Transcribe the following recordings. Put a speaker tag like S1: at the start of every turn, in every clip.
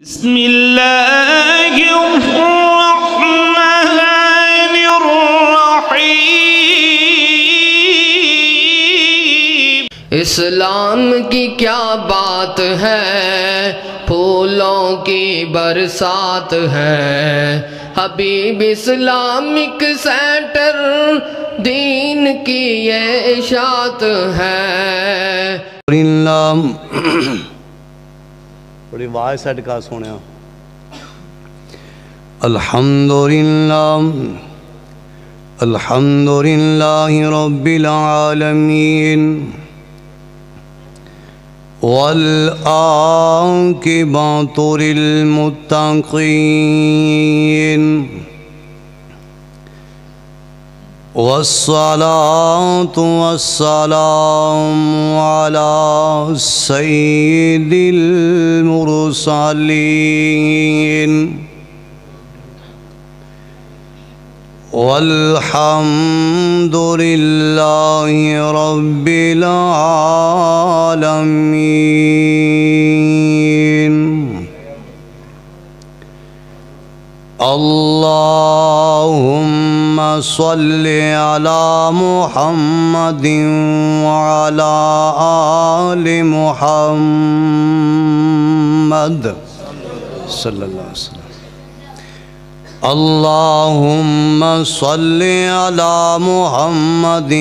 S1: بسم اللہ الرحمن الرحیم۔
S2: اسلام کی کیا بات ہے، پھولوں کی برسات ہے، حبیب اسلامک سینٹر دین کی یہ اشاعت ہے۔
S3: بڑی آواز سیٹ کا سونے الحمدللہ رب العالمین والعاقبۃ للمتقین والصلاة والسلام على سید المرسلین والحمد للہ رب العالمین۔ اللہم صل علی محمد وعلی آل محمد صلی اللہ علیہ وسلم۔ اللہم صل علی محمد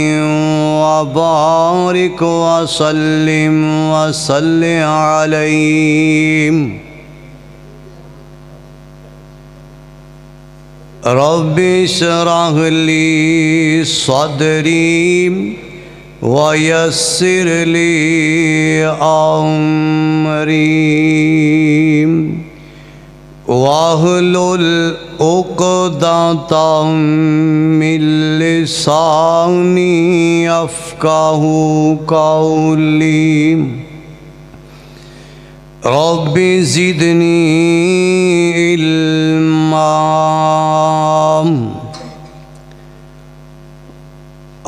S3: وبارک وسلم وصلی علیہ۔ رب اشرح لی صدری ویسر لی امری واحلل عقدۃ من لسانی یفقہوا قولی۔ رب زدنی علما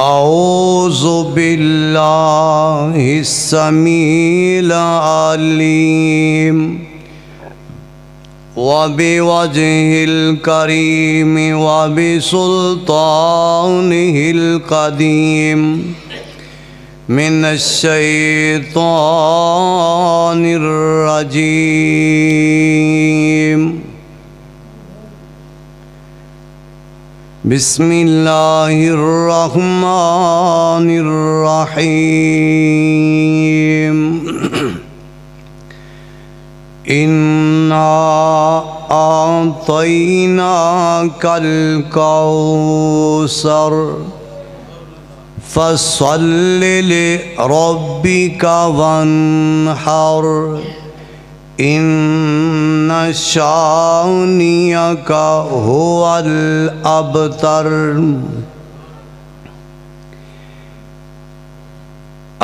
S3: اعوذ باللہ السمیع العلیم وبوجہ الکریم وبسلطانہ القدیم من الشیطان الرجیم۔ بسم اللہ الرحمن الرحیم۔ اِنَّا أَعْطَيْنَاكَ الْكَوْثَرَ فَصَلِّ لِرَبِّكَ وَانْحَرْ إِنَّ شَانِئَكَ هُوَ الْأَبْتَرُ۔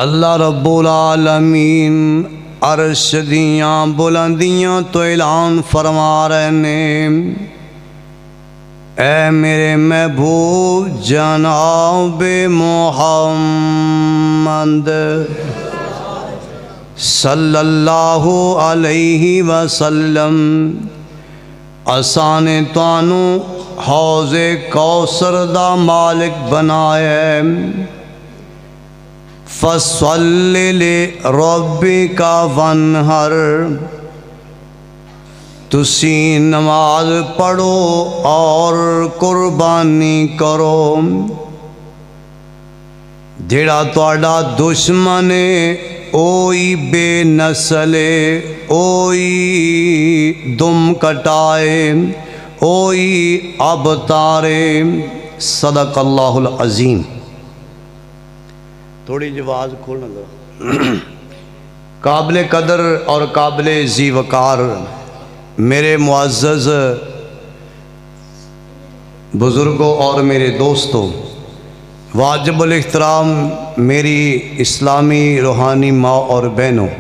S3: اللہ رب العالمین عرش دیاں بلندیاں تو اعلان فرما رہے نے، اے میرے محبوب جناب محمد صلی اللہ علیہ وسلم، اساں نے تانوں حوض کوثر دا مالک بنایا۔ فَصَلِّ لِرَبِّكَ وَانْحَرْ، تسی نماز پڑھو اور قربانی کرو۔ جیڑا تہاڈا دشمن ہے اوہی بے نسل ہے، اوہی دم کٹائے، اوہی ابتار ہے۔ صدق اللہ العظیم۔ تھوڑی جی آواز کھولنا ذرا۔ قابل قدر اور قابل ذی وقار میرے معزز بزرگوں اور میرے دوستوں، واجب الاحترام میری اسلامی روحانی ماں اور بہنوں،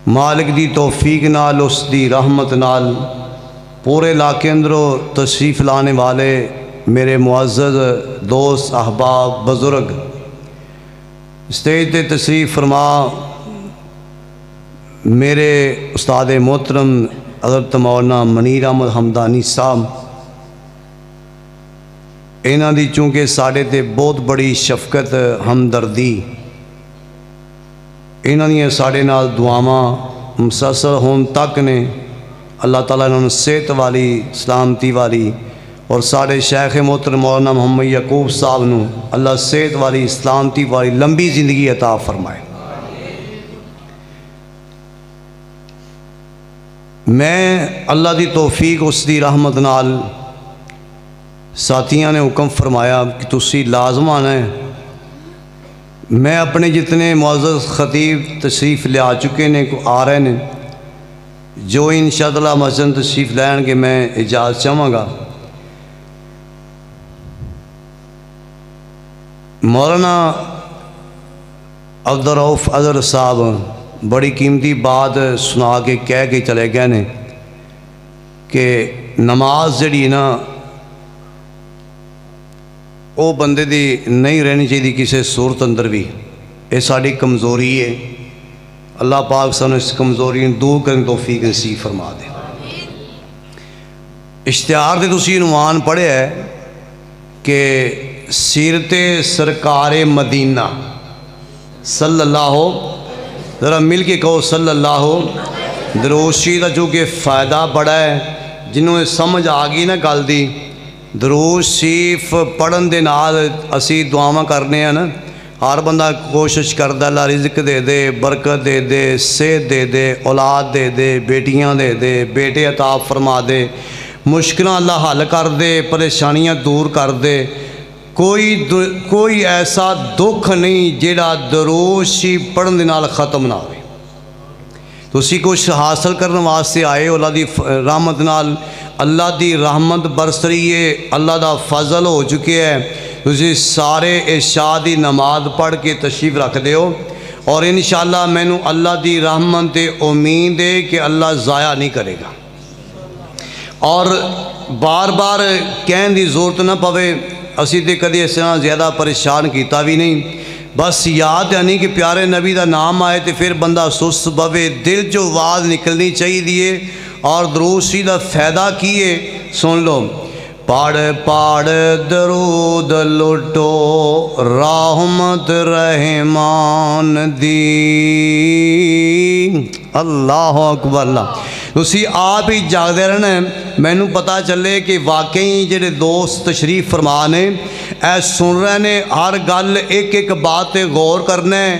S3: مالک دی توفیق نال اس دی رحمت نال پورے علاقے اندروں تشریف لانے والے میرے معزز دوست احباب بزرگ، اسٹیج تے تشریف فرما میرے استاد محترم حضرت مولانا منیر احمد حمدانی صاحب، انہاں دی چونکہ ساڑے تے بہت بڑی شفقت ہمدردی، انہاں دی ساڑے نال دعاواں مسلسل ہون تک نے۔ اللہ تعالیٰ انہوں نے صحت والی، سلامتی والی، اور ساڑے شیخ محترم مولانا محمد یعقوب صاحب نو اللہ صحت والی، سلامتی والی، لمبی زندگی عطا فرمائے۔ میں اللہ دی توفیق اس دی رحمت نال ساتھیاں نے حکم فرمایا کہ تسی لازم آنا ہے۔ میں اپنے جتنے معزز خطیب تشریف لے آ چکے نے آ رہے ہیں، جو انشاءاللہ مسجد تشریف لین کے میں اجازت چاہوں گا۔ مولانا عبدالرؤف اظہر صاحب بڑی قیمتی بات سنا کے کہہ کے چلے گئے نے کہ نماز جڑی نا وہ بندے دی نہیں رہنی چاہیے کسی صورت اندر بھی، یہ ساری کمزوری ہے۔ اللہ پاک سانو اس کمزوری دور کرنے توفیق نصیب فرما دے۔ اشتہار دے تسی عنوان پڑھے ہے کہ سیرت سرکار مدینہ صلی اللہ، ذرا مل کے کہو صلی اللہ۔ دروشی کا چونکہ فائدہ بڑا ہے، جنہوں نے سمجھ آ گئی نا گل دی، درود شریف پڑھن دے نال اسی دعاواں کرنے ہیں نا، ہر بندہ کوشش کردا اللہ رزق دے دے، برکت دے دے، صحت دے دے، اولاد دے دے، بیٹیاں دے دے، بیٹے عطا فرما دے، مشکلاں اللہ حل کر دے، پریشانیاں دور کر دے۔ کوئی ایسا دکھ نہیں جیڑا درود شریف پڑھن دے نال ختم نہ ہوئے۔ تو اسی کچھ حاصل کرنے واسطے آئے، اللہ دی رحمت نال اللہ دی رحمت برس رہی ہے، اللہ دا فضل ہو چکے ہے۔ تسی سارے عشاء دی نماز پڑھ کے تشریف رکھ دے ہو، اور انشاءاللہ میں نو اللہ دی رحمت تے امید ہے کہ اللہ ضائع نہیں کرے گا، اور بار بار کہن دی ضرورت نہ پوے۔ اسی تے کدی اس طرح زیادہ پریشان کیتا بھی نہیں، بس یاد ہے نہیں کہ پیارے نبی دا نام آئے تے پھر بندہ سست بوے، دل جو آواز نکلنی چاہیے دیئے۔ اور درود شریف دا فائدہ کیے سن لو۔ پڑھ پڑھ درود لٹو رحمت رحمان دی، اللہ اکبر اللہ۔ اسی آپ ہی جاگدے رہنا ہے، میں نو پتا چلے کہ واقعی جڑے دوست تشریف فرمانے اے سن رہے نے، ہر گل ایک ایک بات غور کرنا ہے۔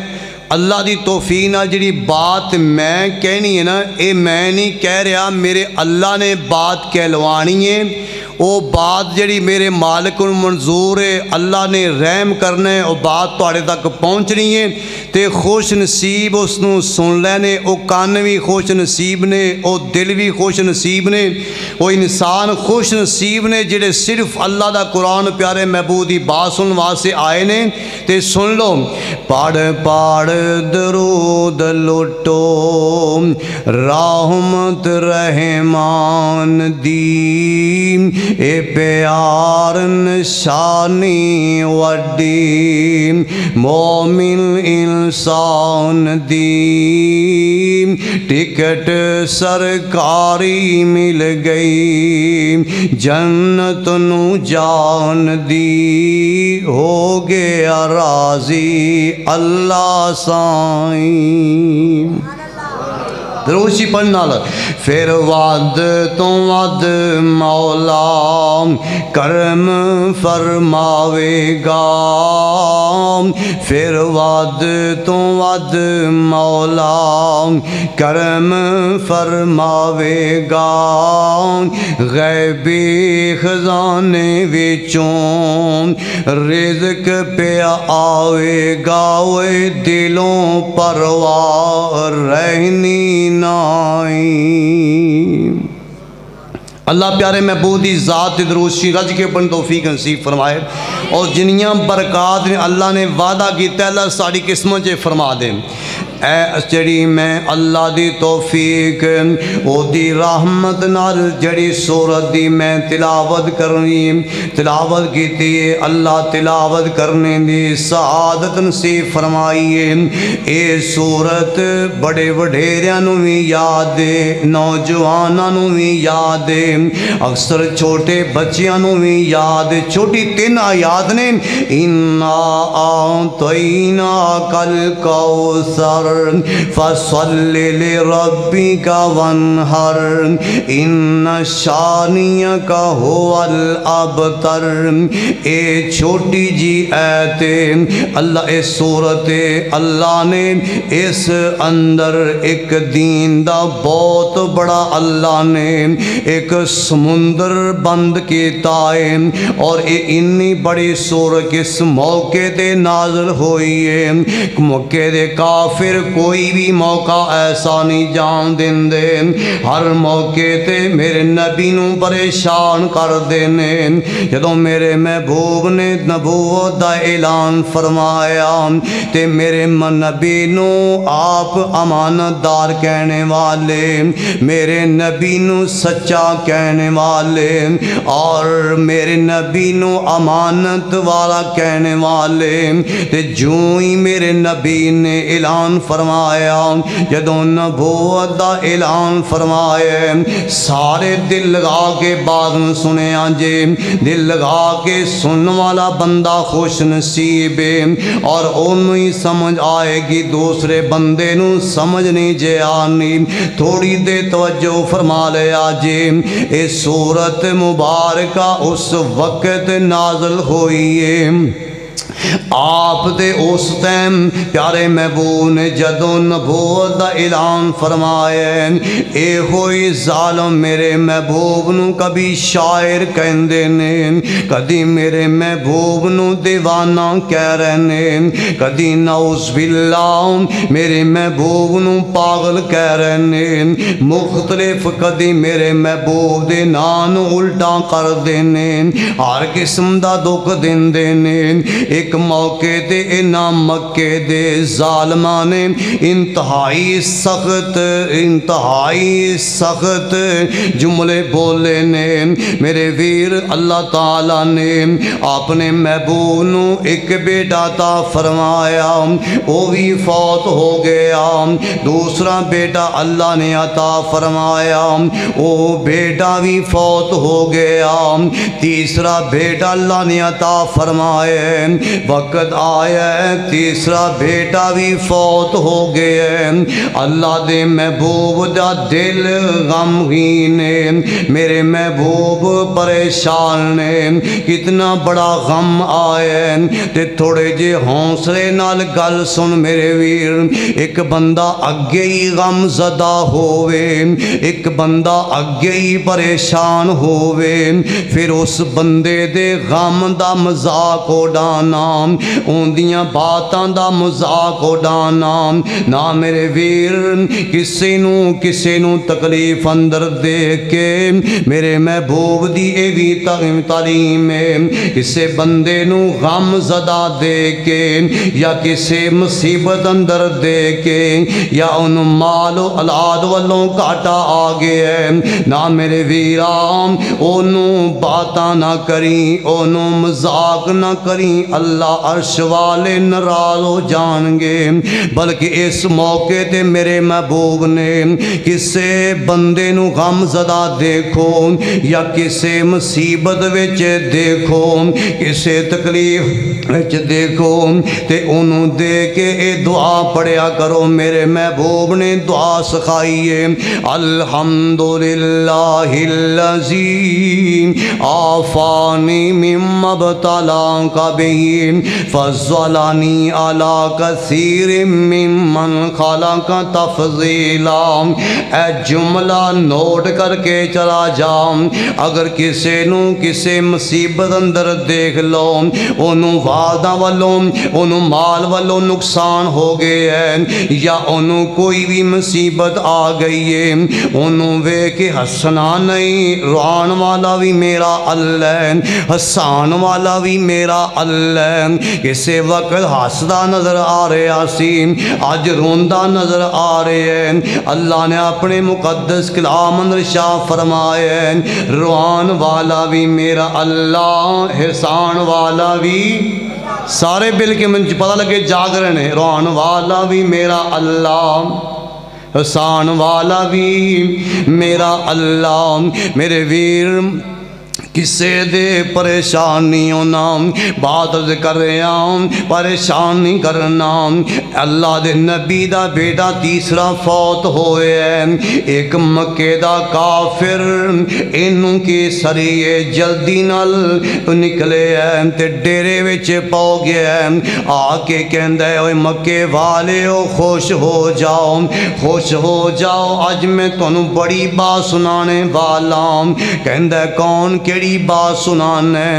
S3: اللہ دی توفیق نال جڑی بات میں کہنی ہے نا، اے میں نہیں کہہ رہا، میرے اللہ نے بات کہلوانی ہے۔ وہ بات جڑی میرے مالک کو منظور ہے، اللہ نے رحم کرنا ہے، وہ بات تواڈے تک پہنچنی ہے تے خوش نصیب اس نو سن لینے۔ وہ کان بھی خوش نصیب نے، وہ دل بھی خوش نصیب نے، وہ انسان خوش نصیب نے جڑے صرف اللہ دا قرآن پیارے محبوب دی بات سن واسطے آئے نے۔ تے سن لو، پڑھ پڑھ درود لٹو رحمت رحمان دی، اے پیار نشانی وڈی مومن انسان دی، ٹکٹ سرکاری مل گئی جنت نو جان دی، ہو گیا راضی اللہ سائیں۔ دروشی پڑھنا لگ پھر ود تو ود مولا کرم فرماوے گا، پھر ود تو ود مولا کرم فرماوے گا، غیبی خزانے وچوں رزق پہ آوے گا، وہ دلوں پرواہ رہنی نائی۔ اللہ پیارے محبوب دی ذات درود شریف رج کے پڑھن توفیق نصیب فرمائے، اور جنیاں برکات نے اللہ نے وعدہ کیتا ہے اللہ ساری قسمت چے فرما دے۔ اے جڑی میں اللہ دی توفیق او دی رحمت نال جڑی سورت دی میں تلاوت کرنی تلاوت کیتی ہے اللہ تلاوت کرنے دی سعادت نصیب فرمائیے اے سورت بڑے وڈیریاں نوں وی یاد ہے نوجواناں نوں وی یاد ہے اکثر چھوٹے بچیاں نوں وی یاد ہے چھوٹی 3 آیات نے انا اعطیناک الکوثر فصل لربک وانحر ان شانیک هو الابتر اے چھوٹی جی ایت اللہ اس صورت اللہ نے اس اندر ایک دین دا بہت بڑا اللہ نے ایک سمندر بند کیتا ہے اور انی بڑی سورت کس موقع تے نازل ہوئی ہے موقع دے کافر کوئی بھی موقع ایسا نہیں جان دین دے ہر موقع تے میرے نبی نوں پریشان کر دینے جدوں میرے محبوب نے نبوت دا اعلان فرمایا تے میرے نبی نوں آپ امانت دار کہنے والے میرے نبی نوں سچا کہنے والے اور میرے نبی نوں امانت والا کہنے والے تے جوں ہی میرے نبی نے اعلان فرمایا جدوں نبوت دا اعلان فرمایا سارے دل لگا کے بات سنے جے دل لگا کے سننے والا بندہ خوش نصیب ہے اور انہوں ہی سمجھ آئے گی دوسرے بندے نوں سمجھ نہیں جے آنی تھوڑی دے توجہ فرما لیا جے اے سورت مبارکہ اس وقت نازل ہوئی ہے آپ دے اس ٹائم پیارے محبوب نے جدوں نبوت دا اعلان فرمایا اے ہوئی ظالم میرے محبوب نوں کبھی شاعر کہندے نے کدی میرے محبوب نوں دیوانہ کہہ رہے نے کدی نعوذ باللہ میرے محبوب نوں پاگل کہہ رہے نے مختلف کدی میرے محبوب دے نام الٹا کر دینے ہر قسم دا دکھ دیندے نے ایک موقع دے انہاں مکے دے ظالمان نے انتہائی سخت جملے بولے نے میرے ویر اللہ تعالیٰ نے اپنے محبوب نوں ایک بیٹا عطا فرمایا وہ بھی فوت ہو گیا دوسرا بیٹا اللہ نے عطا فرمایا وہ بیٹا بھی فوت ہو گیا تیسرا بیٹا اللہ نے عطا فرمایا وقت آیا ہے تیسرا بیٹا بھی فوت ہو گیا اللہ دے محبوب دا دل غمگین ہے میرے محبوب پریشان ہے کتنا بڑا غم آیا تے تھوڑے جے حوصلے نال گل سن میرے ویر ایک بندہ اگے ہی غم زدہ ہووے ایک بندہ اگے ہی پریشان ہووے پھر اس بندے دے غم دا مذاق اڑانا اوندیاں باتاں دا مذاق اڑانا نہ میرے ویر کسی نوں تکلیف اندر دے کے میرے محبوب دی اے بھی تعلیم ہے کسے بندے نوں غم زدہ دے کے یا کسے مصیبت اندر دے کے یا ان مال و اولاد والوں گھاٹا آ گیا ہے نہ میرے ویرام انہوں باتاں نہ کریں انہوں مذاق نہ کریں اللہ عرش والے ناراض ہو جان گے بلکہ اس موقع تے میرے محبوب نے کسے بندے نو غم زدہ دیکھو یا کسے مصیبت وچ دیکھو کسے تکلیف وچ دیکھو تے انہوں دے کے اے دعا پڑھیا کرو میرے محبوب نے دعا سکھائیے الحمدللہ الذی عافانی مما ابتلاک بہ فضلنی علی کثیر ممن خلق تفضیلا اے جملہ نوٹ کر کے چلا جاؤں اگر کسے نو کسے مصیبت اندر دیکھ لو انہوں وعدہ والوں انہوں مال والوں نقصان ہو گئے ہیں یا انہوں کوئی بھی مصیبت آ گئی ہے انہوں وے کہ ہسنا نہیں روان والا بھی میرا اللہ ہے ہسان والا بھی میرا اللہ ہے کسے وقت ہسدا نظر آ رہا سی اج روندا نظر آ رہے ہیں اللہ نے اپنے مقدس کلام اندر ارشاد فرمایا روان والا بھی میرا اللہ احسان والا بھی سارے بل کے من پتہ لگے جاگ رہے ہیں روان والا بھی میرا اللہ احسان والا بھی میرا اللہ میرے ویر کسے دے پریشانیوں نام بات کر رہا ہوں پریشان نہیں کرنا اللہ دے نبی دا بیٹا تیسرا فوت ہوئے ہیں ایک مکے دا کافر انہوں کی سریے جلدی نال نکلے ہیں تے ڈیرے وچ پاؤ گیا ہے آ کے کہندہ ہے اوے مکے والے ہو خوش ہو جاؤ اج میں تانوں بڑی بات سنانے والا ہوں کہندہ ہے کون کیڑی بات سنانے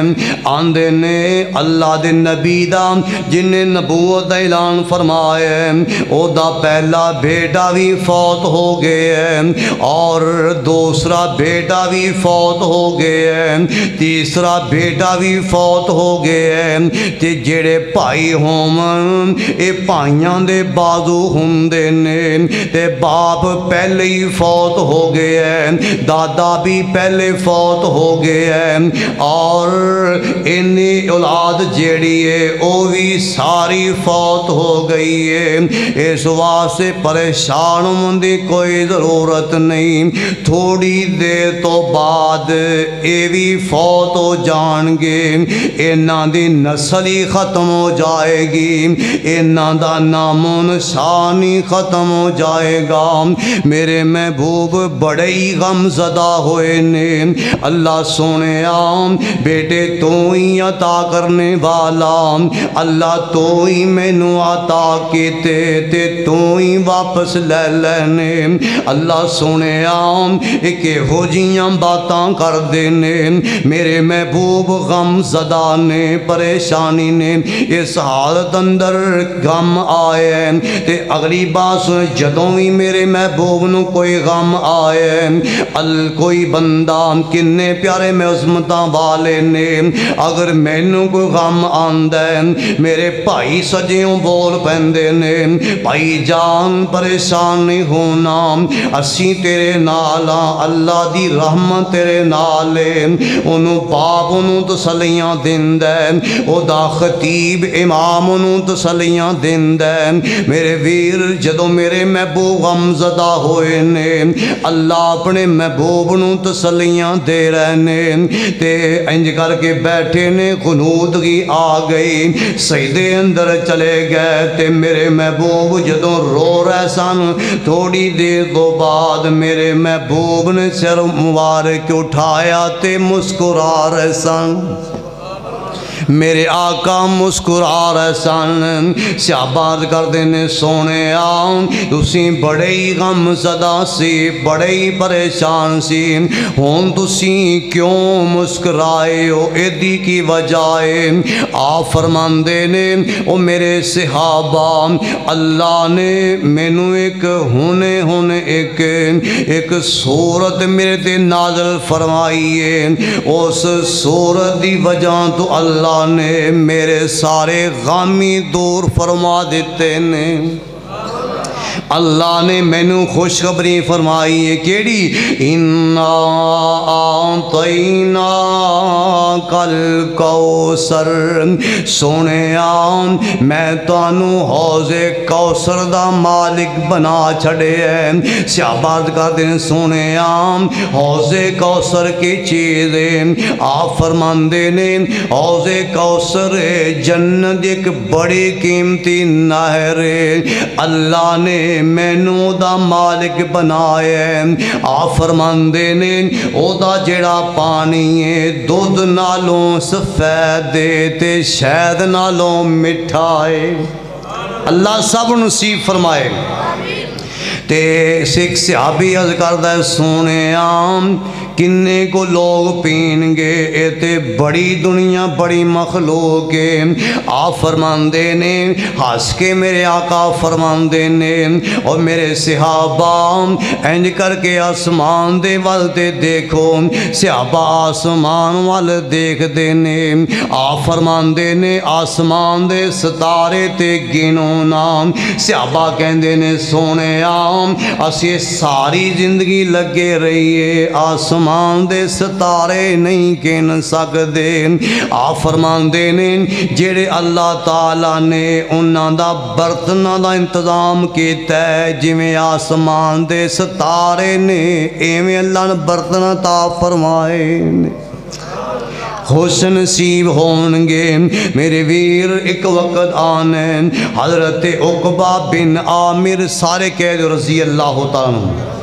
S3: آندے نے اللہ دے نبی دا جن نے نبوت دا اعلان فرمایا او دا پہلا بیٹا بھی فوت ہو گئے اور دوسرا بیٹا بھی فوت ہو گئے تیسرا بیٹا بھی فوت ہو گئے تے جڑے بھائی ہومن اے بھائیاں دے بازو ہوندے نے تے باپ پہلے ہی فوت ہو گئے دادا بھی پہلے فوت ہو گئے اور انہی اولاد جیڑی ہے وہ بھی ساری فوت ہو گئی ہے اس واسطے پریشان ہونے کی کوئی ضرورت نہیں تھوڑی دیر تو بعد یہ بھی فوت ہو جان گے انہاں دی نسل ہی ختم ہو جائے گی انہاں دا نام و نشان ہی ختم ہو جائے گا میرے محبوب بڑے ہی غم زدہ ہوئے نے اللہ سونے بیٹے تو ہی عطا کرنے والا اللہ تو ہی مینوں عطا کیتے تے تو ہی واپس لے لینے اللہ سونے ایک ہو جیاں باتاں کر دینے میرے محبوب غم زدہ نے پریشانی نے اس حالت اندر غم آئے تے اگلی بات جدوں بھی میرے محبوب نو کوئی غم آئے کوئی بندہ کنے پیارے میں عظمتاں والے نے اگر مینوں کوئی غم آندا ہے میرے بھائی سجیوں بول پیندے نے بھائی جان پریشان نہیں ہونا اسی تیرے نال اللہ دی رحمت تیرے نال ہے انہوں باپ انہوں تسلیاں دیندا ہے او دا خطیب امام انہوں تسلیاں دیندا ہے میرے ویر جدوں میرے محبوب غم زدہ ہوئے نے اللہ اپنے محبوب نوں تسلیاں دے رہے نے تے انج کر کے بیٹھے نے قنوتگی آ گئی سجدے اندر چلے گئے تے میرے محبوب جدوں رو رہے سن تھوڑی دیر تو بعد میرے محبوب نے سر مبارک اٹھایا تے مسکرا رہے سن میرے آقا مسکرا رہے سن صحابہ کر دینے سونے تسی بڑے ہی غم زدہ سی بڑے ہی پریشان سی ہون تسی کیوں مسکرائے ہو ایدی کی وجائے آپ فرماندے نے او میرے صحابہ اللہ نے مینوں ایک صورت میرے تے نازل فرمائی ہے اس صورت دی وجہ تو اللہ نے میرے سارے غامی دور فرما دیتے نے اللہ نے مینوں خوشخبری فرمائی ہے کیڑی انا اعطینا کل کوثر سونے میں تانوں حوض کوثر دا مالک بنا چھڑے ہیں صحابہ کہتے ہیں سونے حوض کوثر کی چیزیں آپ فرماندے نے حوض کوثر جنت ایک بڑی قیمتی نہر اللہ نے مینوں دا مالک بنایا آپ فرماندے نے او دا جڑا پانی ہے دودھ نالوں سفید تے شہد نالوں مٹھا ہے اللہ سب نصیب فرمائے تے سکھ صحابی عرض کردہ سونے کنے کو لوگ پین گے، اے تے بڑی دنیا بڑی مخلوق ہے۔ آپ فرماندے نے ہنس کے میرے آقا فرماندے نے اور میرے صحابہ انج کر کے آسمان دے وال تے دیکھو، صحابہ آسمان وال دیکھ دے نے۔ آپ فرماندے نے آسمان دے ستارے تے گنو نام، صحابہ کہندے نے سونے آم اسی ساری زندگی لگے رہیے آسمان دے ستارے نہیں گن سکدے۔ آپ فرماندے نے جڑے اللہ تعالیٰ نے انہاں دا برتناں دا انتظام کیتا ہے، جویں آسمان دے ستارے نے ایویں اللہ نے برتن عطا فرمائے نے۔ خوش نصیب ہونگے میرے ویر ایک وقت آنے، حضرت عقبہ بن عامر سارے قید رضی اللہ تعالیٰ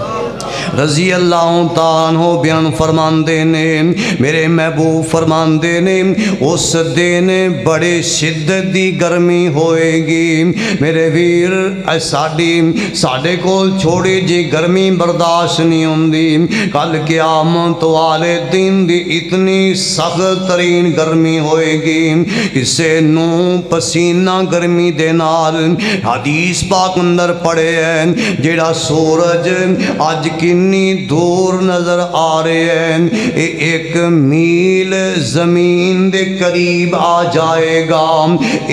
S3: رضی اللہ تعالیٰ بیان فرماندے نے، میرے محبوب فرماندے نے اس دن بڑے شدت دی گرمی ہوئے گی میرے ویر، ساڑے کو چھوڑی جی گرمی برداشت نہیں ہوندی، کل قیامت والے دن دی اتنی سخت ترین گرمی ہوئے گی، اسے نو پسینہ گرمی دے نال حدیث پاک اندر پڑے ہیں جیڑا سورج آج کنی دور نظر آ رہے ہیں، ایک میل زمین دے قریب آ جائے گا،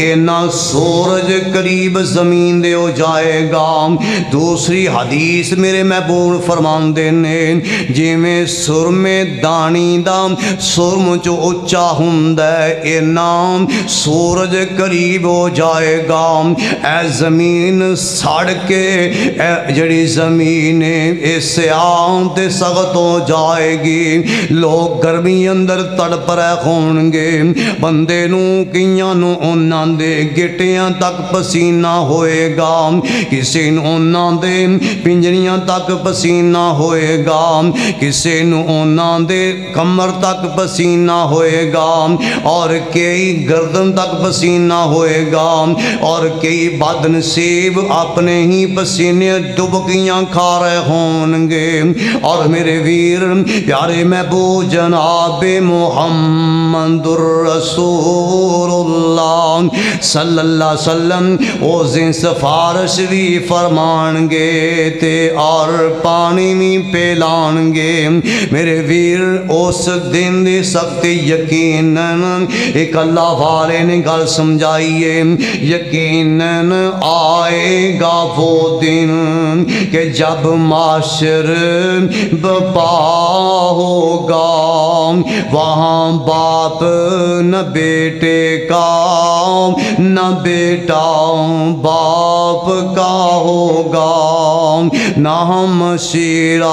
S3: اینا سورج قریب زمین دے ہو جائے گا۔ دوسری حدیث میرے محبوب فرماندے نے جی میں سرمے دانی دا سرم جو اچا ہوندا ہے اینا سورج قریب ہو جائے گا، اے زمین سڑ کے اے جڑی زمین اس تے سخت ہو جائے گی، لوگ گرمی اندر تڑپ رہے ہونگے، بندے نو کیاں نو انہاں دے گٹیاں تک پسینہ ہوئے گا، کسی نو انہاں دے پنجریاں تک پسینہ ہوئے گا، کسی نو انہاں دے کمر تک پسینہ ہوئے گا، اور کئی گردن تک پسینہ ہوئے گا، اور کئی بد نصیب اپنے ہی پسینے ڈبکیاں کھا رہے ہونگے۔ اور میرے ویر پیارے محبوب جناب محمد الرسول اللہ صلی اللہ علیہ وسلم او زین سفارش بھی فرمانگے تے اور پانی بھی پیلانگے میرے ویر۔ اس دن دی سخت یقیناً ایک اللہ والے نے گل سمجھائیے، یقیناً آئے گا وہ دن کہ جب معاشر بپا ہوگا، وہاں باپ نہ بیٹے کا نہ بیٹا باپ کا ہوگا، نہ ہمشیرہ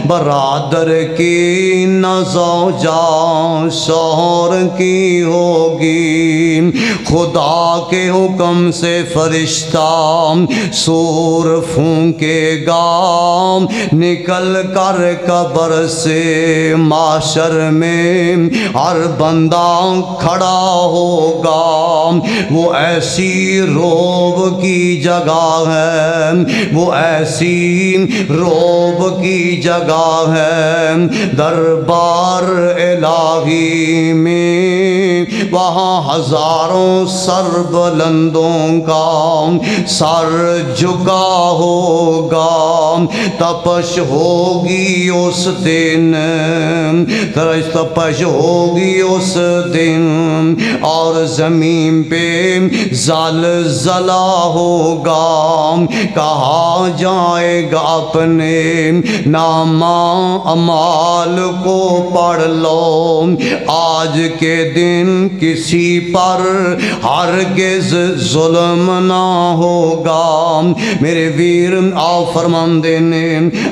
S3: برادر کی نہ زوجہ شوہر کی ہوگی، خدا کے حکم سے فرشتہ سور پھونکے گا، نکل کر قبر سے معاشر میں ہر بندہ کھڑا ہوگا، وہ ایسی روب کی جگہ ہے، وہ ایسی روب کی جگہ ہے دربار الہی میں، وہاں ہزاروں سر بلندوں کا سر جھکا ہوگا، تپش ہوگی اس دن، تپش ہوگی اس دن، اور زمین پہ زلزلہ ہوگا، کہا جائے گا اپنے نامہ اعمال کو پڑھ لو، آج کے دن کسی پر ہرگز ظلم نہ ہوگا میرے ویر۔ آپ فرماندے نے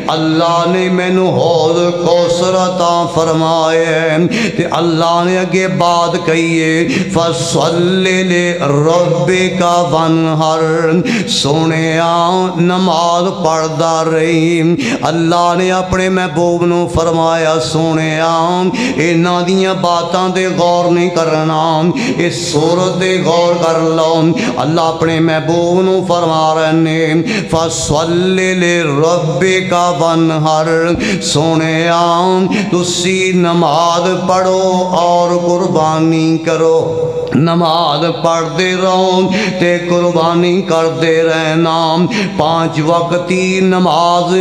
S3: اللہ نے مینو حوض کوثر عطا فرمائے تے اللہ نے اگے بات کہیے فصل لربک وانحر، سونیا نماز پڑھدا رہی، اللہ نے اپنے محبوب نو فرمایا سونیا انہاں دیاں باتاں دے غور نہیں کرنا، اس سورت دے غور کر لو، اللہ اپنے محبوب نو فرما رہے ہیں فصل لربک وانحر، سونیا تسی نماز پڑھو اور قربانی کرو نماز پڑھتے رہو تے قربانی کرتے رہنا 5 وقتی نماز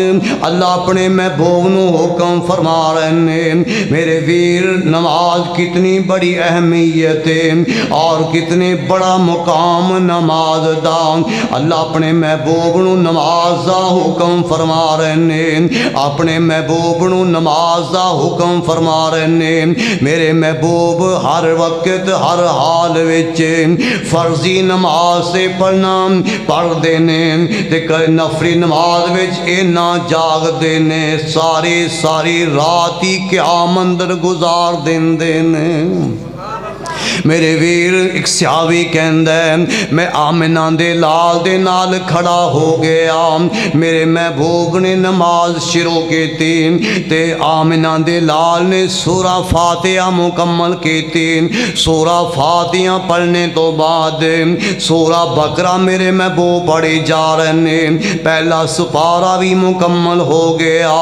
S3: اللہ اپنے محبوب نو حکم فرما رہے ہیں میرے ویر نماز کتنی بڑی اہمیت ہے اور کتنے بڑا مقام نماز دا اللہ اپنے محبوب نو نماز دا حکم فرما رہے ہیں اپنے محبوب نو نماز دا حکم فرما رہے ہیں میرے محبوب ہر وقت ہر حال فرضی نماز سے پڑھنا پڑھ دینے تے نفری نماز وچ اینا جاگ دینے ساری رات ہی قیام اندر گزار دینے میرے ویر ایک صحابی کہندہ ہے میں آمنہ دے لال دے نال کھڑا ہو گیا میرے محبوب نے نماز شروع کی تھی تے آمنہ دے لال نے سورہ فاتحہ مکمل کی تھی سورہ فاتحہ پڑھنے تو بعد سورہ بقرہ میرے محبوب پڑھی جا رہے پہلا سپارہ بھی مکمل ہو گیا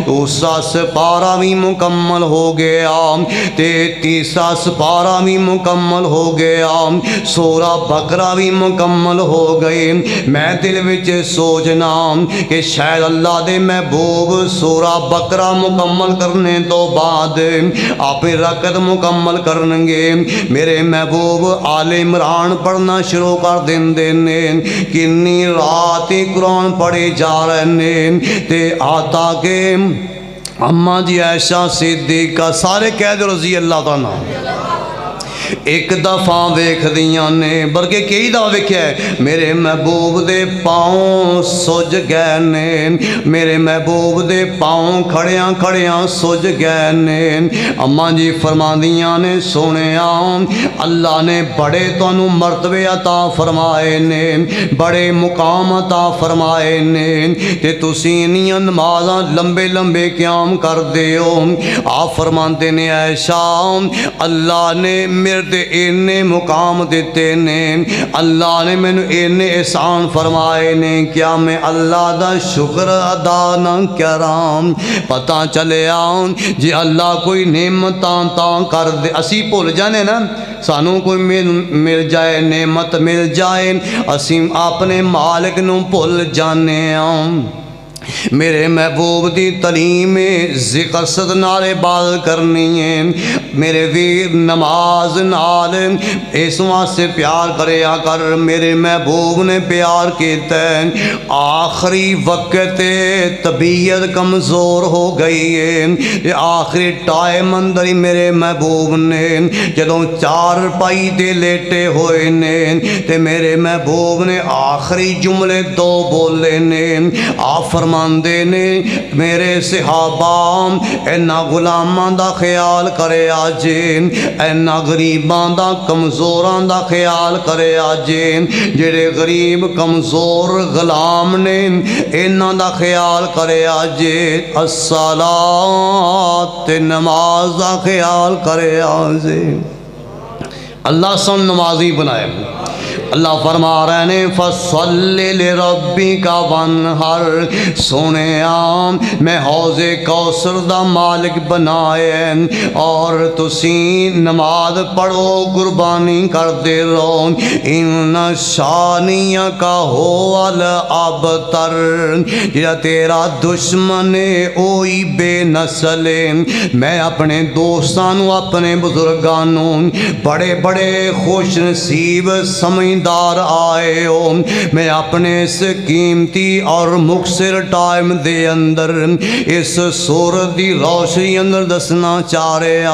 S3: دوسرا سپارہ بھی مکمل ہو گیا تے تیسرا سپارہ بھی مکمل ہو گیا سورہ بقرہ بھی مکمل ہو گئی میں دل وچ سوچنا کہ شاید اللہ دے محبوب سورہ بقرہ مکمل کرنے تو بعد اپنی رکعت مکمل کرنگے میرے محبوب آل عمران پڑھنا شروع کر دینے کنی رات قرآن پڑھے جا رہے تے آتا کہ اماں جی عائشہ صدیقہ سارے کہہ دو رضی اللہ تعالیٰ ایک دفعہ ویکھ دیاں نے بلکہ کئی دفعہ ویکھیا ہے میرے محبوب دے پاؤں سج گئے نے میرے محبوب دے پاؤں کھڑیاں سج گئے نے اماں جی فرماندیاں نے سونیا اللہ نے بڑے تانوں مرتبے عطا فرمائے نے بڑے مقام عطا فرمائے نے تے تسی انیاں نمازاں لمبے قیام کر دیو آپ فرماندے نے عائشہ اللہ نے میرے اینے مقام دیتے نے اللہ نے میں نے اینے احسان فرمائے نے کیا میں اللہ دا شکر ادا نہ کرام پتہ چلے آؤں جی اللہ کوئی نعمتاں تاں کر دے اسی بھول جانے نا سانوں کوئی مل جائے نعمت مل جائے اسی اپنے مالک نو بھول جانے آؤں میرے محبوب دی تعلیم ذکر صد نالے بال کرنی ہے میرے ویر نماز نال اس واسطے پیار کریا کر میرے محبوب نے پیار کیتا ہے آخری وقت طبیعت کمزور ہو گئی ہے آخری ٹائم اندر ہی میرے محبوب نے جدوں چار پائی دے لیٹے ہوئے نے تے میرے محبوب نے آخری جملے 2 بولے نے آپ فرماندے نے میرے صحابہ اینا غلاماں دا خیال کرے آجے اینا غریباں دا کمزوراں دا خیال کرے آجے جڑے غریب کمزور غلام نے اینا دا خیال کرے آجے الصلاة نماز دا خیال کرے آجے اللہ سن نمازی بنائے اللہ فرما رہے ہیں فَصَلِّ لِرَبِّكَ وَانْحَرْ سونے عام میں حوض کوثر دا مالک بنائے اور تسی نماز پڑھو قربانی کرتے رہو ان شانیک هو الابتر جڑا تیرا دشمن اوئی بے نسل میں اپنے دوستانوں اپنے بزرگانوں بڑے بڑے خوش نصیب سمجھدار آئے ہو میں اپنے اس قیمتی اور مختصر ٹائم دے اندر اس سورت دی روشنی اندر دسنا چاہ رہے ہیں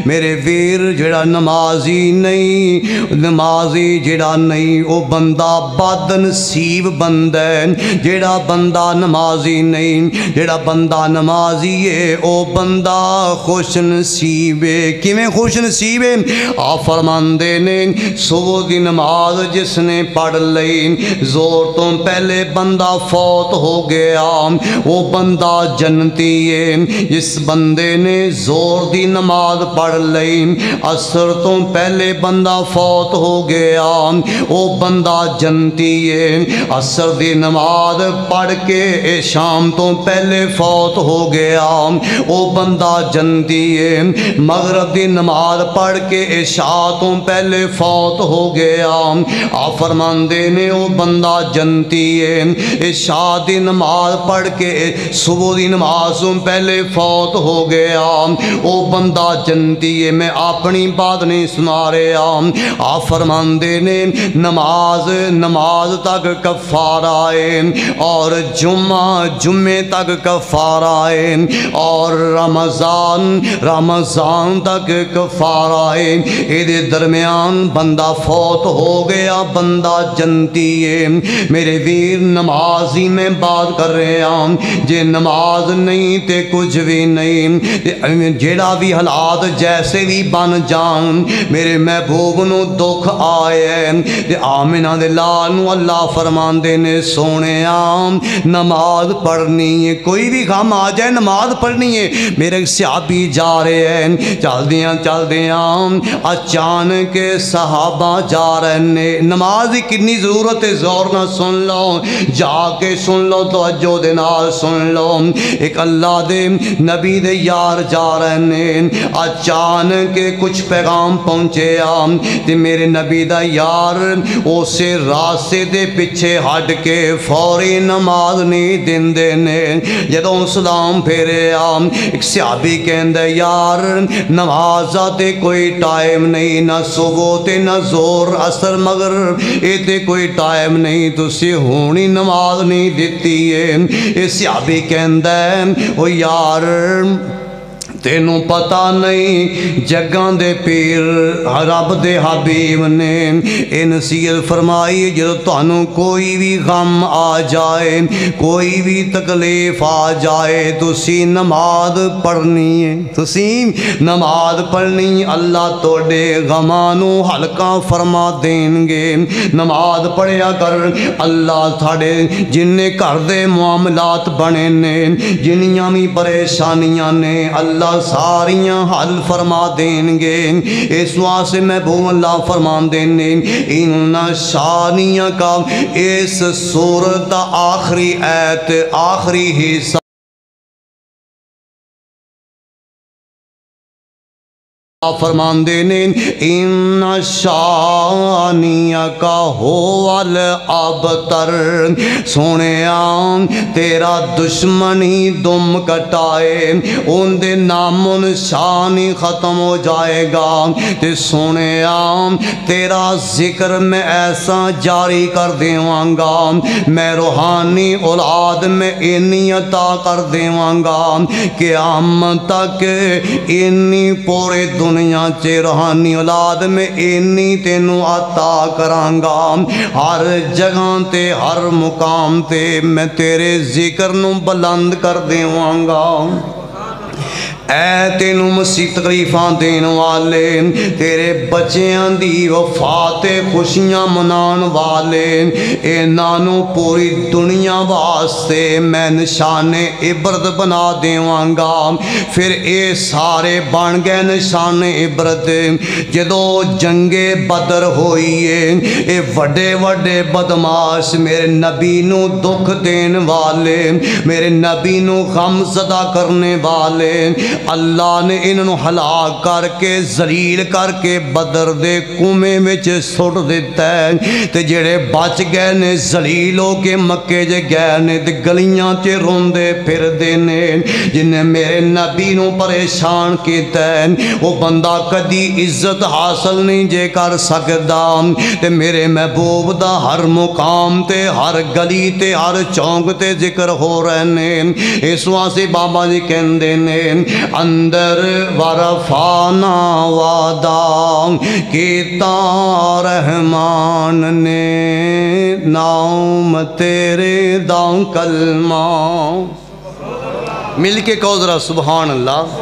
S3: میرے ویر جڑا نمازی نہیں نمازی جڑا نہیں وہ بندہ بد نصیب بندہ ہے جڑا بندہ نمازی نہیں جڑا بندہ نمازی ہے وہ بندہ خوش نصیب ہے کیویں خوش نصیب ہے آپ فرماندے نے صبح دی نماز نماز جس نے پڑھ لئی زور تو پہلے بندہ فوت ہو گیا وہ بندہ جنتی ہے۔ جس بندے نے زور دی نماز پڑھ لئی عصر تو پہلے بندہ فوت ہو گیا وہ بندہ جنتی ہے۔ عصر دی نماز پڑھ کے شام تو پہلے فوت ہو گیا وہ بندہ جنتی ہے۔ مغرب دی نماز پڑھ کے عشاء تو پہلے فوت ہو گیا آپ فرماندے نے وہ بندہ جنتی ہے۔ عشاء دی نماز پڑھ کے صبح دی نماز تو پہلے فوت ہو گیا وہ بندہ جنتی ہے۔ میں اپنی بات نہیں سنا رہا آپ فرماندے نے نماز تک کفارہ ہے اور جمعے تک کفارہ ہے اور رمضان تک کفارہ ہے۔ یہ درمیان بندہ فوت ہو گیا بندہ جنتی ہے۔ میرے ویر نمازی میں بات کر رہے ہیں جے نماز نہیں تے کچھ بھی نہیں جیڑا بھی حالات جیسے بھی بن جان میرے محبوب نو دکھ آئے تے آمنہ دے لال نو اللہ فرماندے نے سونے نماز پڑھنی ہے کوئی بھی غم آ جائے نماز پڑھنی ہے۔ میرے صحابی جا رہے ہیں چل دیاں اچانک صحابہ جا رہے ہیں نماز کی کتنی ضرورت ہے زور نہ سن لو جا کے سن لو توجہ دے نال سن لو ایک اللہ دے نبی دے یار جا رہے ہیں اچانک کچھ پیغام پہنچے تے میرے نبی دا یار اسے راستے دے پیچھے ہٹ کے فوری نماز نہیں دیندے نے جدوں سلام پھیرے ایک صحابی کہندے یار نماز تے کوئی ٹائم نہیں نہ صبح تے نہ زور عصر مغرب اے تے کوئی ٹائم نہیں تسی ہونی نماز نہیں دیتی ہے۔ اے صحابی کہندے او یار تینوں پتہ نہیں جگاں دے پیر رب دے حبیب نے اے نصیحت فرمائی جدو تانوں کوئی بھی غم آ جائے کوئی بھی تکلیف آ جائے تسی نماز پڑھنی ہے تسی نماز پڑھنی اللہ توڑے غمانوں ہلکا فرما دیں گے۔ نماز پڑھیا کر اللہ تھاڑے جنہیں کر دے معاملات بنے نے جنیاں بھی پریشانیاں نے اللہ ساریاں حل فرما دیں گے۔ اس واسطے محبوب اللہ فرمان دینے ان شانیاں کا اس سورت آخری ایت آخری حصہ فرمان دینے ان شانیہ کا ہوال ابتر سونے تیرا دشمنی دم کٹائے ان دے نامن شانی ختم ہو جائے گا تے سونے تیرا ذکر میں ایسا جاری کر دیواں گا میں روحانی اولاد میں انی عطا کر دیواں گا قیامت تک انی پورے دنیا چے روحانی اولاد میں انی تینوں عطا کرانگا ہر جگہ تے ہر مقام تے میں تیرے ذکر نو بلند کر دیوانگا۔ اے تینوں مسیح تکلیفاں دین والے تیرے بچیاں دی وفات خوشیاں منان والے اے نانو پوری دنیا واسطے میں نشان عبرت بنا دیوانگا۔ پھر اے سارے بن گئے نشان عبرت جدو جنگ بدر ہوئیے اے وڈے وڈے بدماش میرے نبی نو دکھ دین والے میرے نبی نو غم زدہ کرنے والے اللہ نے انہوں ہلاک کر کے ذلیل کر کے بدر دے کنویں وچ سٹ دیتا ہے تے جڑے بچ گئے نے ذلیل ہو کے مکے جے گئے نے تے گلیاں چے روندے پھر دینے جنہیں میرے نبی نو پریشان کیتا ہے وہ بندہ کدی عزت حاصل نہیں جے کر سکدا تے میرے محبوب دا ہر مقام تے ہر گلی تے ہر چونک تے ذکر ہو رہے نے۔ اس واسطے بابا جی کہندے نے اندر ورفانا وعدہ کیتا رحمان نے نام تیرے داں کلمہ مل کے کہو ذرا سبحان اللہ۔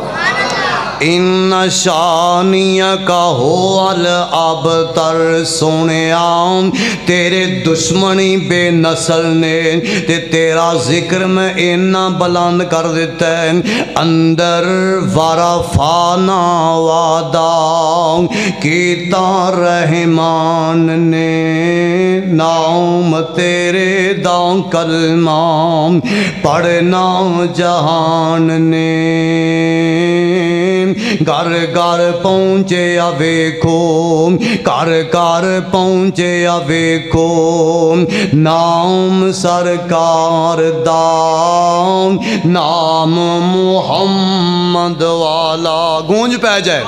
S3: ان شانیک هو الابتر سونیا تیرے دشمنی بے نسل نے تے تیرا ذکر میں اینا بلند کر دیتا ہے اندر ورفانا وعدہ کیتا رحمان نے نام تیرے داں کلمہ پڑھنا جہان نے گھر گھر پہنچے ویکھو گھر گھر پہنچے ویکھو نام سرکار دا نام محمد والا گونج پہ جائے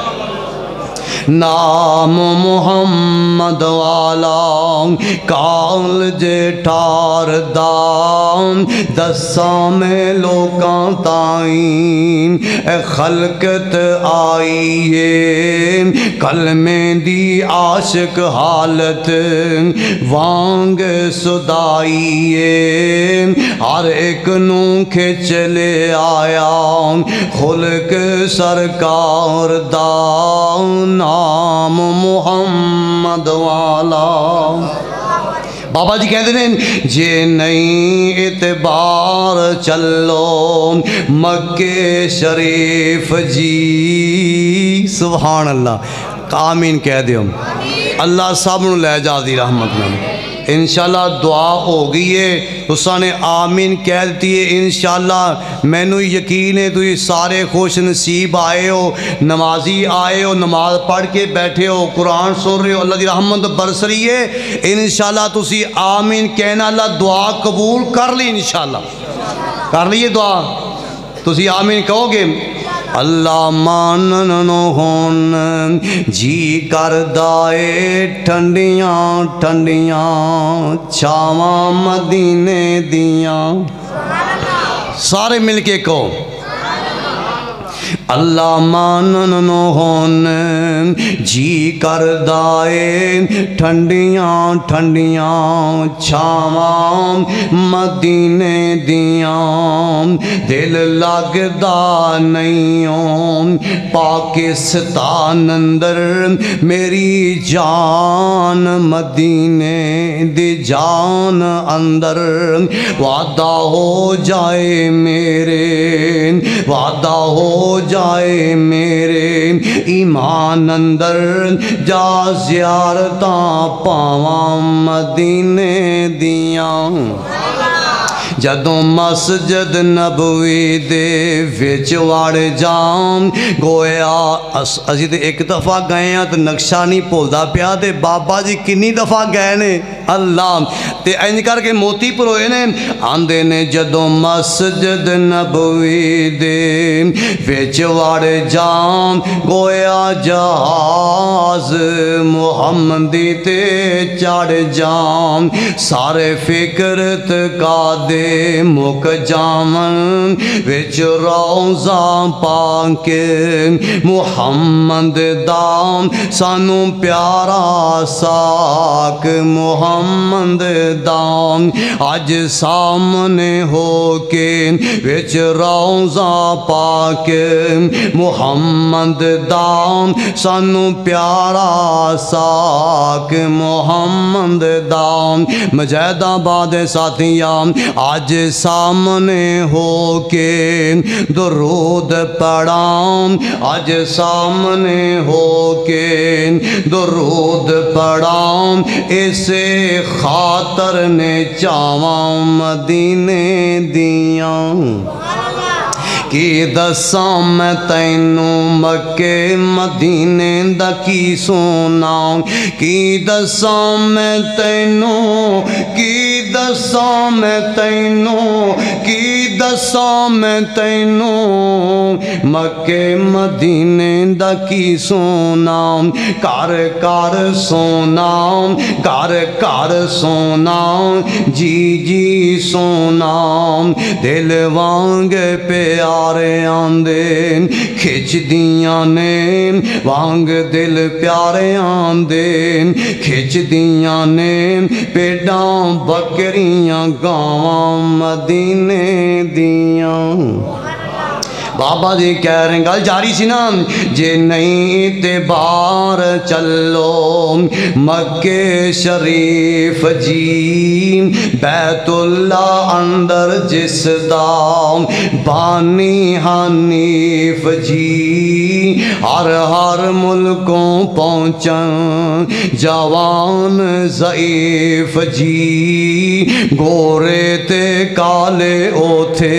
S3: نام محمد والا کال جٹھار دام دساں میں لوکاں تائیں اے خلقت آئیے کلمے دی عاشق حالت وانگ سدائیے ہر ایک نو کھچ لے آیا خلق سرکار دا نام محمد والا بابا جی کہتے ہیں جے نہیں اعتبار چلو مکہ شریف جی سبحان اللہ آمین کہہ دیو اللہ صاحب نو لے جا دی رحمت میں انشاءاللہ دعا ہو گئی ہے اس نے آمین کہہ دیتی ہے انشاءاللہ میں نو یقین ہے تو یہ سارے خوش نصیب آئے ہو نمازی آئے ہو نماز پڑھ کے بیٹھے ہو قرآن سن رہے ہو اللہ دی رحمت برس رہی ہے انشاءاللہ تسی آمین کہنا اللہ دعا قبول کر لی انشاءاللہ کر لیے دعا تسی آمین کہو گے اللہ مانن نو ہون جی کر دائے ٹھنڈیاں ٹھنڈیاں چھاواں مدینے دیاں سارے مل کے کہو اللہ مانن نو ہون جی کر دائے ٹھنڈیاں ٹھنڈیاں چھاواں مدینے دیاں دل لگدا نہیں پاکستان اندر میری جان مدینے دی جان اندر وعدہ ہو جائے میرے وعدہ ہو جائے میرے ایمان اندر جا زیارتاں پاواں مدینے دیاں جدوں مسجد نبوی دے وچ وڑ جام گویا اسی تے ایک دفعہ گئے ہیں تو نقشہ نہیں بھولدا پیا تے بابا جی کنی دفعہ گئے نے اللہ تے انج کر کے موتی پروئے نے آندے نے جدوں مسجد نبوی دے وچ وڑ جام گویا جہاز محمدی تے چڑھ جام سارے فکرت کا دے مک جامن وچ روزہ پاک محمد دام سانو پیارا ساک محمد دام اج سامنے ہو کے وچ روزہ پاک محمد دام سانو پیارا ساک محمد دام مجید آباد ساتھیاں آج سامنے ہو کے درود پڑھاں آج سامنے ہو کے درود پڑھاں اسے خاطر نے چاواں مدینے دیاں کی دساں میں تینوں مکے مدینے دا کی سونا کی دساں میں تینوں کی دساں میں تینوں کی دساں میں تینوں مکے مدینے دا کی سونا کر کر سونا کر کر سونا جی جی سونا دل وانگ پیارے آندے کھچ دیاں نے وانگ دل پیارے آندے کھچ دیاں نے پیڈاں بکریاں گاواں مدینے دیاں بابا جی کہہ رہے ہیں گل جاری سی نا جے نہیں تے بار چلو مکے شریف جی بیت اللہ اندر جس دا بانی حنیف جی ہر ملکوں پہنچن جوان ضعیف جی گورے تے کالے اوتھے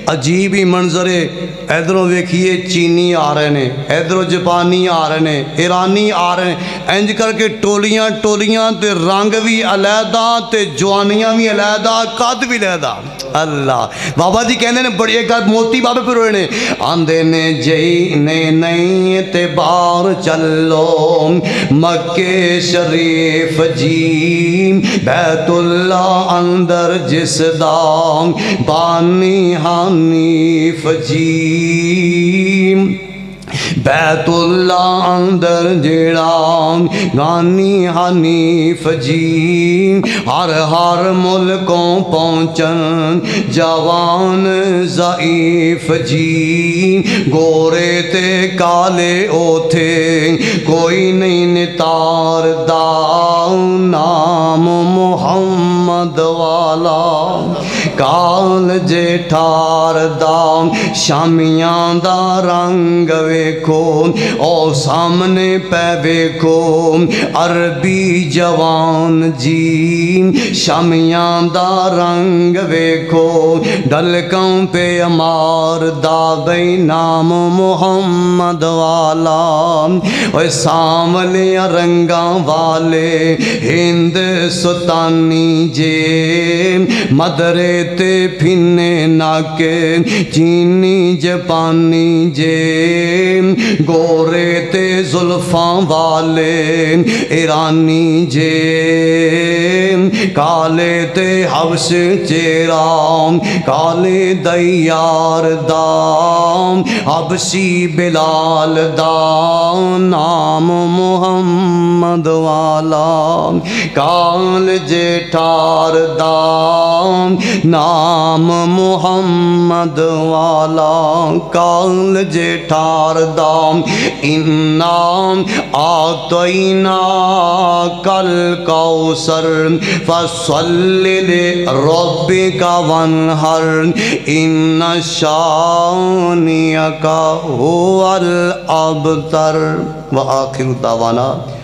S3: عجیب ہی منظر ہے ادھروں ویکھیے چینی آ رہے ہیں ادھروں جاپانی آ رہے ہیں ایرانی آ رہے ہیں انج کر کے ٹولیاں ٹولیاں تے رنگ بھی علیحدہ تے جوانیاں بھی علیحدہ قد بھی علیحدہ اللہ بابا جی کہنے نے بڑی ایک موتی بابے پہ روئے نے آندے نے جئی نے نہیں تے بار چلو مکے شریف جی بیت اللہ اندر جس دا بانی حنیف جی بیت اللہ اندر جیڑا گانی حنیف جی ہر ملکوں پہنچن جوان ضعیف جی گورے تے کالے اوتھے کوئی نہیں نتار دا نام محمد والا کال جیٹھار دا شامیاں دا رنگ ویکھو او سامنے پہ ویکھو عربی جوان جی شامیاں دا رنگ ویکھو ڈلکوں پہ امار دا بے نام محمد والا اوہ سامنے رنگاں والے ہندوستانی جے مدرے تے پھنے ناکے چینی جاپانی جے گورے تے زلفاں والے ایرانی جے کالے تے حبش چیرام کالے دیار دام حبشی بلال دام نام محمد والا کال جیٹھار دام نام محمد والا کال جیٹھار دام انام آتینا کل کوثر فصلی لربک وانحر ان شانئک هو الابتر وآخر دعوانا